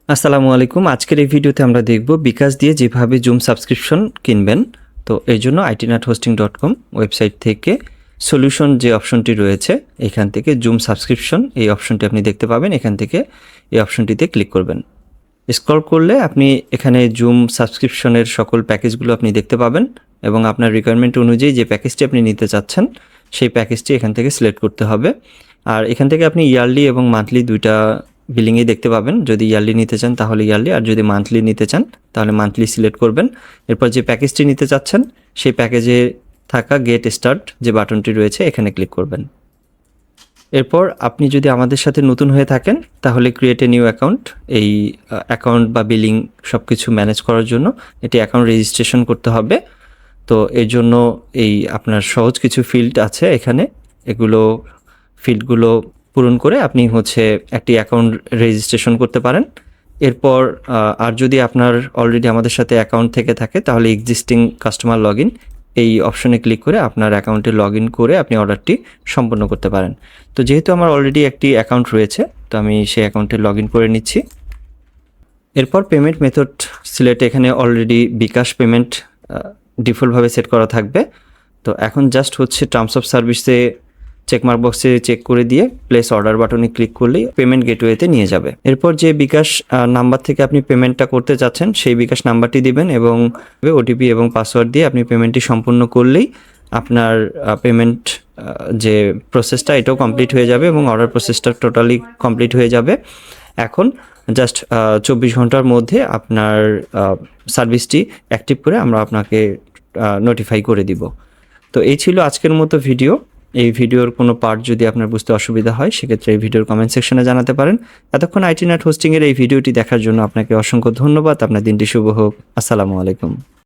আসসালামু আলাইকুম। আজকের এই ভিডিওতে আমরা দেখব বিকাশ দিয়ে যেভাবে জুম সাবস্ক্রিপশন কিনবেন। তো এই জন্য itnathosting.com ওয়েবসাইট থেকে সলিউশন যে অপশনটি রয়েছে এখান থেকে জুম সাবস্ক্রিপশন এই অপশনটি আপনি দেখতে পাবেন। এখান থেকে এই অপশনটিতে ক্লিক করবেন। স্ক্রল করলে আপনি এখানে জুম সাবস্ক্রিপশনের সকল প্যাকেজগুলো আপনি দেখতে পাবেন এবং আপনার রিকোয়ারমেন্ট অনুযায়ী যে প্যাকেজটি আপনি নিতে চাচ্ছেন সেই প্যাকেজটি এখান থেকে সিলেক্ট করতে হবে। আর এখান থেকে আপনি ইয়ারলি এবং মান্থলি দুইটা বিলিংয়ে দেখতে পাবেন। যদি ইয়ারলি নিতে চান তাহলে ইয়ারলি, আর যদি মান্থলি নিতে চান তাহলে মান্থলি সিলেক্ট করবেন। এরপর যে প্যাকেজটি নিতে চাচ্ছেন সেই প্যাকেজে থাকা গেট স্টার্ট যে বাটনটি রয়েছে এখানে ক্লিক করবেন। এরপর আপনি যদি আমাদের সাথে নতুন হয়ে থাকেন তাহলে ক্রিয়েট এ নিউ অ্যাকাউন্ট, এই অ্যাকাউন্ট বা বিলিং সব কিছু ম্যানেজ করার জন্য এটি অ্যাকাউন্ট রেজিস্ট্রেশন করতে হবে। তো এর জন্য এই আপনার সহজ কিছু ফিল্ড আছে এখানে, এগুলো ফিল্ডগুলো পূরণ করে আপনি একটি অ্যাকাউন্ট রেজিস্ট্রেশন করতে পারেন। এরপর আর যদি আপনার অলরেডি আমাদের সাথে অ্যাকাউন্ট থেকে থাকে তাহলে এক্সিস্টিং কাস্টমার লগ ইন এই অপশনে ক্লিক করে আপনার অ্যাকাউন্টে লগ ইন করে আপনি অর্ডারটি সম্পন্ন করতে পারেন। তো যেহেতু আমার অলরেডি একটি অ্যাকাউন্ট রয়েছে তো আমি সেই অ্যাকাউন্টে লগ ইন করে নিচ্ছি। এরপর পেমেন্ট মেথড সিলেক্ট, এখানে অলরেডি বিকাশ পেমেন্ট ডিফল্টভাবে সেট করা থাকবে। তো এখন জাস্ট টার্মস অফ সার্ভিসে চেকমার্ক বক্সে চেক করে দিয়ে প্লেস অর্ডার বাটনে ক্লিক করলেই পেমেন্ট গেটওয়েতে নিয়ে যাবে। এরপর যে বিকাশ নাম্বার থেকে আপনি পেমেন্টটা করতে চাচ্ছেন সেই বিকাশ নাম্বারটি দিবেন এবং ওটিপি এবং পাসওয়ার্ড দিয়ে আপনি পেমেন্টটি সম্পূর্ণ করলেই আপনার পেমেন্ট যে প্রসেসটা এটাও কমপ্লিট হয়ে যাবে এবং অর্ডার প্রসেসটা টোটালি কমপ্লিট হয়ে যাবে। এখন জাস্ট 24 ঘন্টার মধ্যে আপনার সার্ভিসটি অ্যাক্টিভ করে আমরা আপনাকে নোটিফাই করে দিব। তো এই ছিল আজকের মতো ভিডিও। এই ভিডিওর কোনো পার্ট যদি আপনার বুঝতে অসুবিধা হয় সেক্ষেত্রে এই ভিডিওর কমেন্ট সেকশনে জানাতে পারেন। এতক্ষণ ITNet হোস্টিংয়ের এই ভিডিওটি দেখার জন্য আপনাকে অসংখ্য ধন্যবাদ। আপনার দিনটি শুভ হোক। আসসালামু আলাইকুম।